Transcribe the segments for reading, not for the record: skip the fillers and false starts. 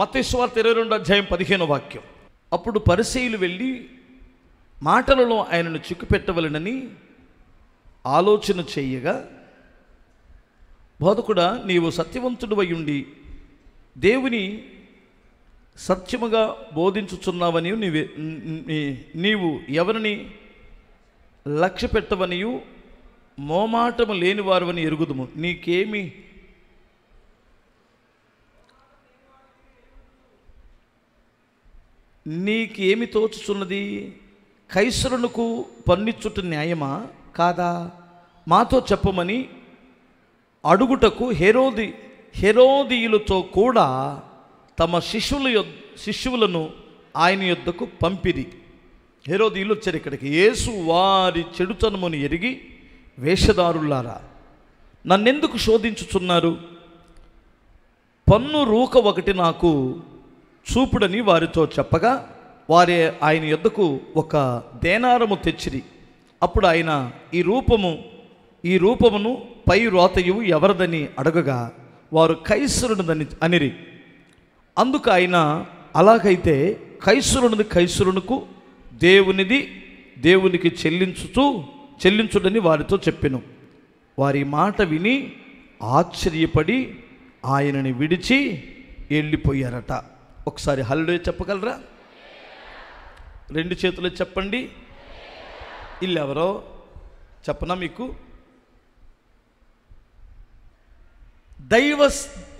మత్తయి సువార్త 22:15. అప్పుడు పరిసయ్యులు వెళ్ళి మాటలలో ఆయనను చిక్కుపెట్టవలెనని ఆలోచన చేయగా, బోధకుడా, నీవు సత్యవంతుడివై ఉండి దేవుని సత్యముగా బోధించుచున్నావని నీవు ఎవరిని లక్ష్య పెట్టవనియు మోమాటము లేనివారువని ఎరుగుదుము. నీకేమి తోచుచున్నది? కైసరునకు పన్నిచ్చుట న్యాయమా కాదా? మాతో చెప్పమని అడుగుటకు హెరోదీయులతో కూడా తమ శిష్యులను ఆయన యొద్దకు పంపిరి. హెరోదీయులు వచ్చారు ఇక్కడికి. యేసు వారి చెడుతనమును ఎరిగి, వేషధారులారా, నన్నెందుకు శోధించుచున్నారు? పన్ను రూక ఒకటి నాకు చూపుడని వారితో చెప్పగా, వారే ఆయన యొద్దకు ఒక దేనారము తెచ్చిరి. అప్పుడు ఆయన ఈ రూపమును పై రోతయు ఎవరిదని అడగగా, వారు కైసరునిదని అనిరి. అందుకు ఆయన, అలాగైతే కైసరునకు, దేవునికి చెల్లించుడని వారితో చెప్పెను. వారి మాట విని ఆశ్చర్యపడి ఆయనని విడిచి వెళ్ళిపోయారట. ఒకసారి హల్లెలూయా చెప్పగలరా? 2 చేతులు చెప్పండి. ఇల్లెవరో చెప్పనా మీకు?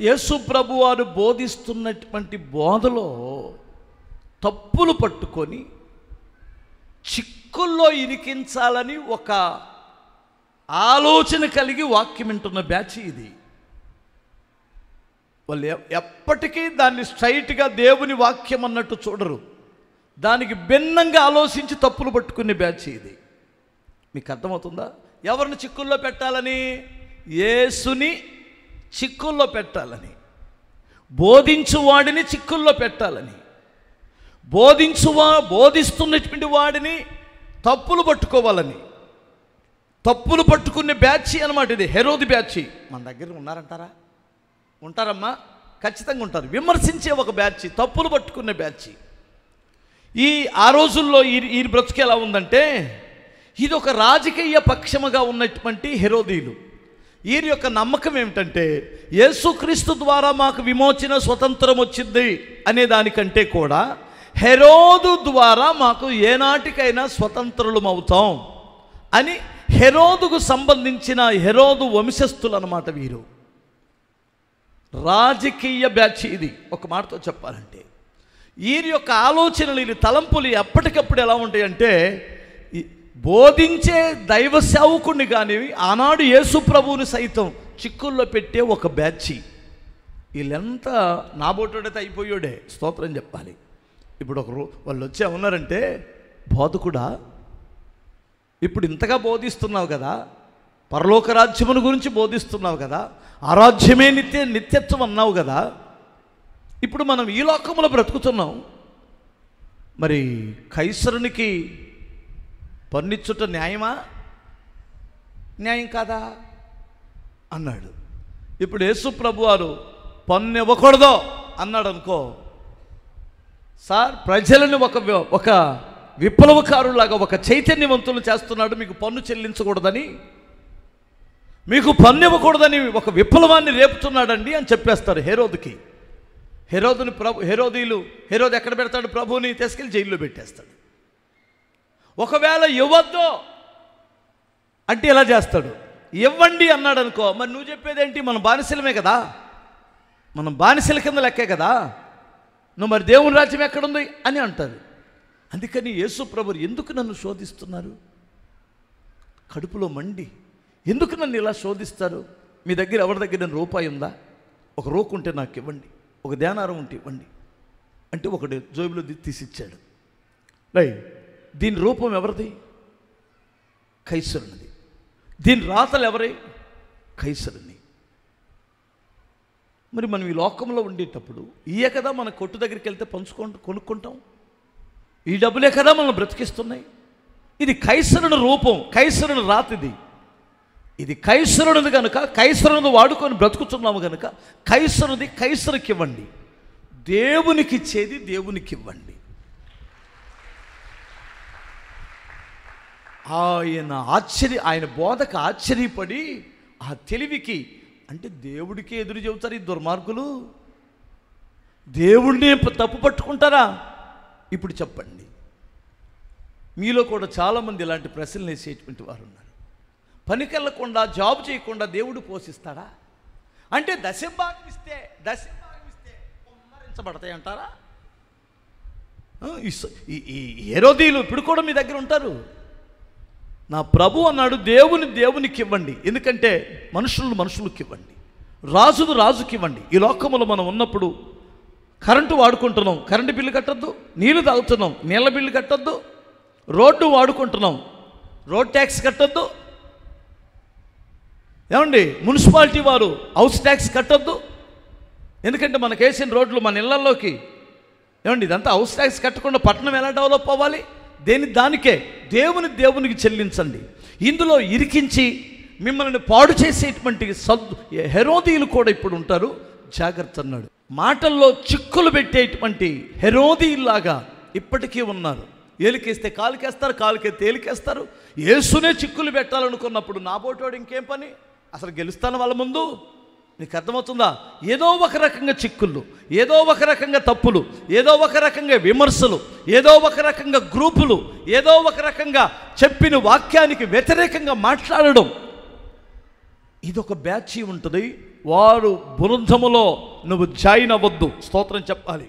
యేసు ప్రభు వారు బోధిస్తున్నటువంటి బోధలో తప్పులు పట్టుకొని చిక్కుల్లో ఇరికించాలని ఒక ఆలోచన కలిగి వాక్యం వింటున్న బ్యాచ్ ఇది. వాళ్ళు ఎప్పటికీ దాన్ని స్ట్రైట్గా దేవుని వాక్యం అన్నట్టు చూడరు. దానికి భిన్నంగా ఆలోచించి తప్పులు పట్టుకునే బ్యాచ్ ఇది. మీకు అర్థమవుతుందా? ఎవరిని చిక్కుల్లో పెట్టాలని? యేసుని చిక్కుల్లో పెట్టాలని, బోధించువాడిని చిక్కుల్లో పెట్టాలని, బోధిస్తున్నటువంటి వాడిని తప్పులు పట్టుకోవాలని, తప్పులు పట్టుకునే బ్యాచ్ అన్నమాట ఇది. హెరోది బ్యాచ్ మన దగ్గర ఉన్నారంటారా? ఉంటారమ్మా, ఖచ్చితంగా ఉంటారు. విమర్శించే ఒక బ్యాచ్, తప్పులు పట్టుకునే బ్యాచ్. ఆ రోజుల్లో ఈ బ్రతుకు ఎలా ఉందంటే, ఇది ఒక రాజకీయ పక్షముగా ఉన్నటువంటి హెరోదీయులు. వీరి యొక్క నమ్మకం ఏమిటంటే, యేసుక్రీస్తు ద్వారా మాకు విమోచన స్వతంత్రం వచ్చింది అనే దానికంటే కూడా హెరోదు ద్వారా మాకు ఏనాటికైనా స్వతంత్రులం అవుతాం అని హెరోదుకు సంబంధించిన హెరోదు వంశస్థులు అన్నమాట వీరు. రాజకీయ బ్యాచ్ ఇది. ఒక మాటతో చెప్పాలంటే వీరి యొక్క ఆలోచనలు, వీరి తలంపులు ఎప్పటికప్పుడు ఎలా ఉంటాయంటే, బోధించే దైవ సేవకుడిని కానీ ఆనాడు యేసు ప్రభువుని సైతం చిక్కుల్లో పెట్టే ఒక బ్యాచ్. వీళ్ళెంతా నాబోటోడైతే అయిపోయాడే, స్తోత్రం చెప్పాలి. ఇప్పుడు వాళ్ళు వచ్చే ఉన్నారంటే, బోధకుడా, ఇప్పుడు ఇంతగా బోధిస్తున్నావు కదా, పరలోక రాజ్యమును గురించి బోధిస్తున్నావు కదా, ఆ రాజ్యమే నిత్యత్వం అన్నావు కదా, ఇప్పుడు మనం ఈ లోకంలో బ్రతుకుతున్నాం, మరి కైసరునికి పన్నిచ్చుట న్యాయమా న్యాయం కాదా అన్నాడు. ఇప్పుడు యేసు ప్రభు వారు పన్ను ఇవ్వకూడదు అన్నాడు అనుకో, సార్ ప్రజలను ఒక విప్లవకారులాగా, ఒక చైతన్యవంతులు చేస్తున్నాడు, మీకు పన్ను చెల్లించకూడదని, మీకు పన్ను ఇవ్వకూడదని ఒక విప్లవాన్ని రేపుతున్నాడండి అని చెప్పేస్తారు హెరోదుకి. హెరోదు ఎక్కడ పెడతాడు? ప్రభువుని తీసుకెళ్ళి జైల్లో పెట్టేస్తాడు. ఒకవేళ ఇవ్వద్దు అంటే ఎలా చేస్తాడు? ఇవ్వండి అన్నాడు అనుకో, మరి నువ్వు చెప్పేదేంటి? మనం బానిసలమే కదా, మనం బానిసల కింద లెక్కే కదా, నువ్వు మరి దేవుని రాజ్యం ఎక్కడుంది అని అంటారు. అందుకని యేసు ప్రభు ఎందుకు నన్ను శోధిస్తున్నారు? కడుపులో మండి ఎందుకు నన్ను ఇలా శోధిస్తారు? మీ దగ్గర ఎవరి దగ్గర రూపాయి ఉందా? ఒక రోకు ఉంటే నాకు ఇవ్వండి, ఒక దేనారం ఉంటే ఇవ్వండి అంటే ఒకటి జోబులో తీసిచ్చాడు. దీని రూపం ఎవరిది? కైసరునిది. దీని రాతలు ఎవరి? కైసరుని. మరి మనం ఈ లోకంలో ఉండేటప్పుడు ఇయే కదా మన కొట్టు దగ్గరికి వెళ్తే కొనుక్కుంటాం, ఈ డబ్బులే కదా మనం బ్రతికిస్తున్నాయి. ఇది కైసరుని రూపం, కైసరుని రాతిది. ఇది కైసరునిది కనుక, కైసరుని వాడుకొని బ్రతుకుతున్నాము కనుక కైసరుది కైసరుకి ఇవ్వండి, దేవునికి ఇచ్చేది దేవునికి ఇవ్వండి. ఆయన బోధకు ఆశ్చర్యపడి ఆ తెలివికి, అంటే దేవుడికి ఎదురు చెబుతారు ఈ దుర్మార్గులు, దేవుడిని తప్పు పట్టుకుంటారా? ఇప్పుడు చెప్పండి, మీలో కూడా చాలామంది ఇలాంటి ప్రశ్నలు వేసేటువంటి వారు ఉన్నారు. పనికెళ్ళకుండా జాబ్ చేయకుండా దేవుడు పోషిస్తాడా? అంటే దశభాగం ఇస్తే కుమ్మరించబడతాయి అంటారా? ఈ హేరోదీయులు ఇప్పుడు కూడా మీ దగ్గర ఉంటారు. నా ప్రభు అన్నాడు, దేవునికి ఇవ్వండి, ఎందుకంటే మనుషులకి ఇవ్వండి, రాజుకి ఇవ్వండి. ఈ లోకంలో మనం ఉన్నప్పుడు కరెంటు వాడుకుంటున్నాం, కరెంటు బిల్లు కట్టొద్దు. నీళ్లు తాగుతున్నాం, నీళ్ళ బిల్లు కట్టొద్దు. రోడ్డు వాడుకుంటున్నాం, రోడ్ ట్యాక్స్ కట్టొద్దు. ఏమండి, మున్సిపాలిటీ వారు హౌస్ ట్యాక్స్ కట్టొద్దు, ఎందుకంటే మనకు వేసిన రోడ్లు మన ఇళ్లలోకి. ఏమండి, ఇదంతా హౌస్ ట్యాక్స్ కట్టకుండా పట్టణం ఎలా డెవలప్ అవ్వాలి? దానికే దేవునికి చెల్లించండి. ఇందులో ఇరికించి మిమ్మల్ని పాడు చేసేటువంటి హెరోదీయులు కూడా ఇప్పుడు ఉంటారు, జాగ్రత్త అన్నాడు. మాటల్లో చిక్కులు పెట్టేటువంటి హెరోదీయుల్లాగా ఇప్పటికీ ఉన్నారు. ఏలికేస్తే కాలుకేస్తారు, కాలుకేస్తే ఏలికేస్తారు. యేసునే చిక్కులు పెట్టాలనుకున్నప్పుడు నా బోటోడు ఇంకేం పని? అసలు గెలుస్తాను వాళ్ళ ముందు? నీకు అర్థమవుతుందా? ఏదో ఒక రకంగా చిక్కుళ్ళు, ఏదో ఒక రకంగా తప్పులు, ఏదో ఒక రకంగా విమర్శలు, ఏదో ఒక రకంగా గ్రూపులు, ఏదో ఒక రకంగా చెప్పిన వాక్యానికి వ్యతిరేకంగా మాట్లాడడం, ఇదొక బ్యాచ్ ఉంటుంది. వారు బృందములో నువ్వు జాయిన్ అవ్వద్దు. స్తోత్రం చెప్పాలి.